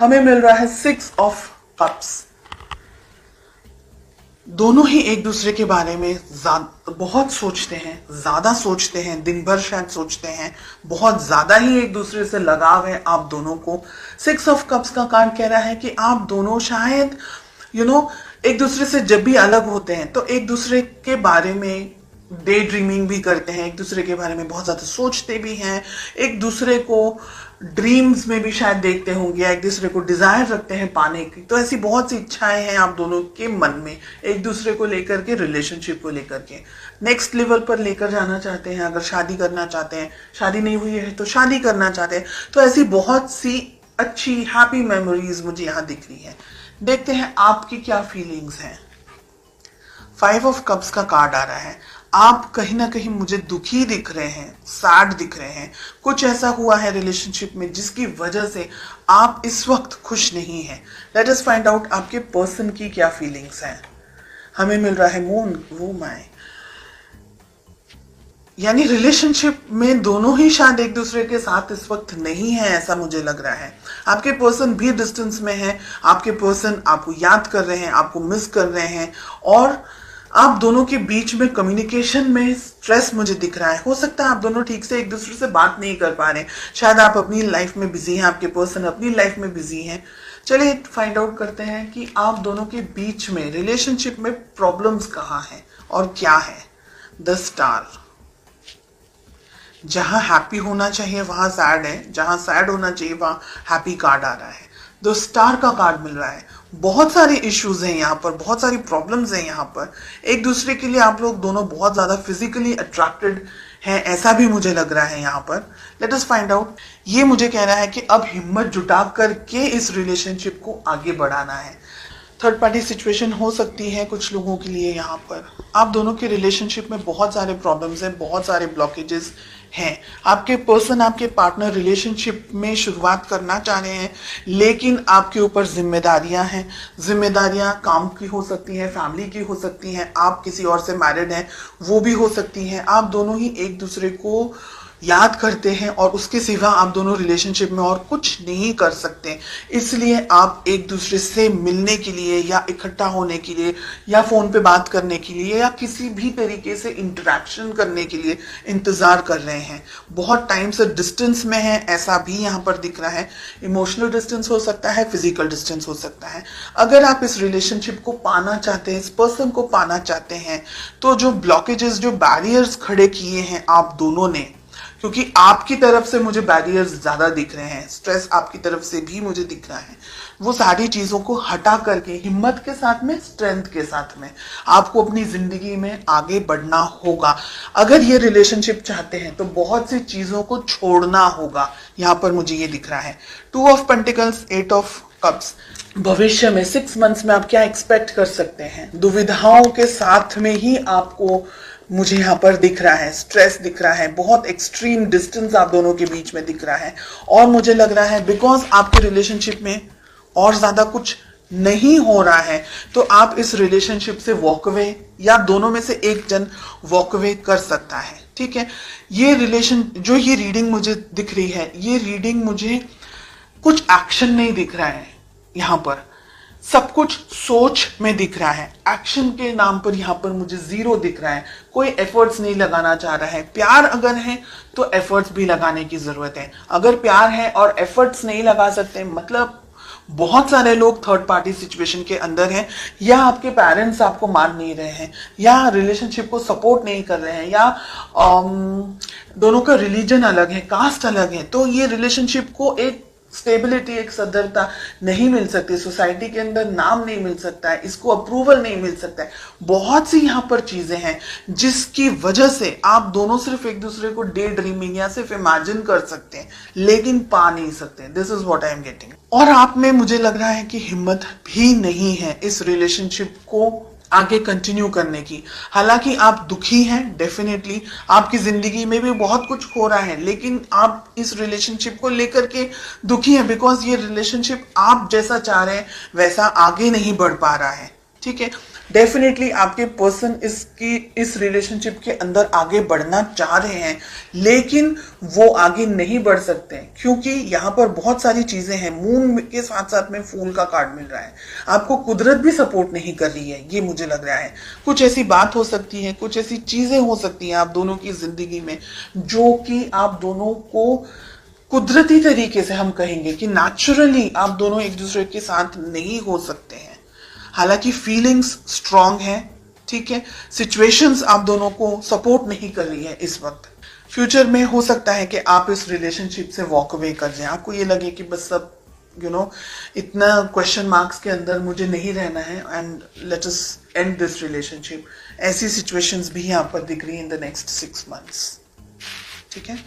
हमें मिल रहा है 6 ऑफ कप्स। दोनों ही एक दूसरे के बारे में बहुत सोचते हैं, ज्यादा सोचते हैं, दिन भर शायद सोचते हैं, बहुत ज्यादा ही एक दूसरे से लगाव है आप दोनों को। 6 ऑफ कप्स का कार्ड कह रहा है कि आप दोनों शायद एक दूसरे से जब भी अलग होते हैं तो एक दूसरे के बारे में डे ड्रीमिंग भी करते हैं, एक दूसरे के बारे में बहुत ज्यादा सोचते भी हैं, एक दूसरे को ड्रीम्स में भी शायद देखते होंगे, एक दूसरे को डिजायर रखते हैं पाने की। तो ऐसी बहुत सी इच्छाएं हैं आप दोनों के मन में एक दूसरे को लेकर के, रिलेशनशिप को लेकर के नेक्स्ट लेवल पर लेकर जाना चाहते हैं। अगर शादी करना चाहते हैं, शादी नहीं हुई है तो शादी करना चाहते हैं, तो ऐसी बहुत सी अच्छी हैप्पी मेमोरीज मुझे यहाँ दिख रही है। देखते हैं आपकी क्या फीलिंग्स हैं। 5 ऑफ कप्स का कार्ड आ रहा है। आप कहीं ना कहीं मुझे दुखी दिख रहे हैं, सैड दिख रहे हैं। कुछ ऐसा हुआ है रिलेशनशिप में जिसकी वजह से आप इस वक्त खुश नहीं हैं। लेट अस फाइंड आउट आपके पर्सन की क्या फीलिंग्स हैं। हमें मिल रहा है मून, वो माय, यानी रिलेशनशिप में दोनों ही शायद एक दूसरे के साथ इस वक्त नहीं है, ऐसा मुझे लग रहा है। आपके पर्सन भी डिस्टेंस में है, आपके पर्सन आपको याद कर रहे हैं, आपको मिस कर रहे हैं, और आप दोनों के बीच में कम्युनिकेशन में स्ट्रेस मुझे दिख रहा है। हो सकता है आप दोनों ठीक से एक दूसरे से बात नहीं कर पा रहे, शायद आप अपनी लाइफ में बिजी हैं, आपके पर्सन अपनी लाइफ में बिजी हैं। चलिए फाइंड आउट करते हैं कि आप दोनों के बीच में रिलेशनशिप में प्रॉब्लम्स कहाँ हैं और क्या है। द स्टार, जहां हैप्पी होना चाहिए वहां सैड है, जहां सैड होना चाहिए वहां हैप्पी कार्ड आ रहा है। द स्टार का कार्ड मिल रहा है। बहुत सारे इश्यूज हैं यहाँ पर, बहुत सारी प्रॉब्लम्स हैं यहाँ पर। एक दूसरे के लिए आप लोग दोनों बहुत ज्यादा फिजिकली अट्रैक्टेड हैं, ऐसा भी मुझे लग रहा है यहाँ पर। Let us find out. ये मुझे कह रहा है कि अब हिम्मत जुटा करके इस रिलेशनशिप को आगे बढ़ाना है। थर्ड पार्टी सिचुएशन हो सकती है कुछ लोगों के लिए। यहाँ पर आप दोनों के रिलेशनशिप में बहुत सारे प्रॉब्लम्स हैं, बहुत सारे ब्लॉकेजेस हैं। आपके पर्सन, आपके पार्टनर रिलेशनशिप में शुरुआत करना चाह रहे हैं, लेकिन आपके ऊपर जिम्मेदारियां हैं। जिम्मेदारियां काम की हो सकती हैं, फैमिली की हो सकती हैं, आप किसी और से मैरिड हैं वो भी हो सकती हैं। आप दोनों ही एक दूसरे को याद करते हैं और उसके सिवा आप दोनों रिलेशनशिप में और कुछ नहीं कर सकते। इसलिए आप एक दूसरे से मिलने के लिए या इकट्ठा होने के लिए या फोन पे बात करने के लिए या किसी भी तरीके से इंटरेक्शन करने के लिए इंतजार कर रहे हैं। बहुत टाइम से डिस्टेंस में है, ऐसा भी यहाँ पर दिख रहा है। इमोशनल डिस्टेंस हो सकता है, फिजिकल डिस्टेंस हो सकता है। अगर आप इस रिलेशनशिप को पाना चाहते हैं, इस पर्सन को पाना चाहते हैं, तो जो ब्लॉकेजेस, जो बैरियर्स खड़े किए हैं आप दोनों ने, क्योंकि आपकी तरफ से मुझे बैरियर्स ज्यादा दिख रहे हैं, स्ट्रेस आपकी तरफ से भी मुझे दिख रहा है, वो सारी चीजों को हटा करके हिम्मत के साथ में, स्ट्रेंथ के साथ में आपको अपनी जिंदगी में आगे बढ़ना होगा। अगर ये रिलेशनशिप चाहते हैं तो बहुत सी चीजों को छोड़ना होगा। यहाँ पर मुझे ये दिख रहा है 2 ऑफ पेंटिकल्स, 8 ऑफ कप्स। भविष्य में 6 मंथ्स में आप क्या एक्सपेक्ट कर सकते हैं। दुविधाओं के साथ में ही आपको मुझे यहाँ पर दिख रहा है, स्ट्रेस दिख रहा है, बहुत एक्सट्रीम डिस्टेंस आप दोनों के बीच में दिख रहा है। और मुझे लग रहा है बिकॉज आपके रिलेशनशिप में और ज्यादा कुछ नहीं हो रहा है, तो आप इस रिलेशनशिप से वॉक अवे, या दोनों में से एक जन वॉक अवे कर सकता है। ठीक है, ये रिलेशन, जो ये रीडिंग मुझे दिख रही है, ये रीडिंग मुझे कुछ एक्शन नहीं दिख रहा है। यहाँ पर सब कुछ सोच में दिख रहा है, एक्शन के नाम पर यहाँ पर मुझे 0 दिख रहा है। कोई एफर्ट्स नहीं लगाना चाह रहा है। प्यार अगर है तो एफर्ट्स भी लगाने की जरूरत है। अगर प्यार है और एफर्ट्स नहीं लगा सकते, मतलब बहुत सारे लोग थर्ड पार्टी सिचुएशन के अंदर हैं, या आपके पेरेंट्स आपको मान नहीं रहे हैं, या रिलेशनशिप को सपोर्ट नहीं कर रहे हैं, या दोनों का रिलीजन अलग है, कास्ट अलग है, तो ये रिलेशनशिप को एक स्टेबिलिटी, एक सदरता नहीं मिल सकती, सोसाइटी के अंदर नाम नहीं मिल सकता है, इसको अप्रूवल नहीं मिल सकता है। बहुत सी यहाँ पर चीजें हैं जिसकी वजह से आप दोनों सिर्फ एक दूसरे को डे ड्रीमिंग या सिर्फ इमेजिन कर सकते हैं, लेकिन पा नहीं सकते। This is what I am getting. और आप में मुझे लग रहा है कि हिम्मत भी नहीं है इस रिलेशनशिप को आगे कंटिन्यू करने की। हालांकि आप दुखी हैं, डेफिनेटली आपकी जिंदगी में भी बहुत कुछ हो रहा है, लेकिन आप इस रिलेशनशिप को लेकर के दुखी हैं बिकॉज ये रिलेशनशिप आप जैसा चाह रहे हैं वैसा आगे नहीं बढ़ पा रहा है। ठीक है, डेफिनेटली आपके पर्सन इस रिलेशनशिप के अंदर आगे बढ़ना चाह रहे हैं, लेकिन वो आगे नहीं बढ़ सकते क्योंकि यहाँ पर बहुत सारी चीजें हैं। मून के साथ साथ में फूल का कार्ड मिल रहा है। आपको कुदरत भी सपोर्ट नहीं कर रही है, ये मुझे लग रहा है। कुछ ऐसी बात हो सकती है, कुछ ऐसी चीजें हो सकती हैं आप दोनों की जिंदगी में जो कि आप दोनों को कुदरती तरीके से, हम कहेंगे कि नेचुरली आप दोनों एक दूसरे के साथ नहीं हो सकते हैं। हालांकि फीलिंग्स स्ट्रांग है, ठीक है, सिचुएशंस आप दोनों को सपोर्ट नहीं कर रही है इस वक्त। फ्यूचर में हो सकता है कि आप इस रिलेशनशिप से वॉक अवे कर जाए, आपको ये लगे कि बस सब इतना क्वेश्चन मार्क्स के अंदर मुझे नहीं रहना है and let us and this relationship. ऐसी सिचुएशंस भी यहाँ पर दिख रही है इन द नेक्स्ट 6 months, ठीक है।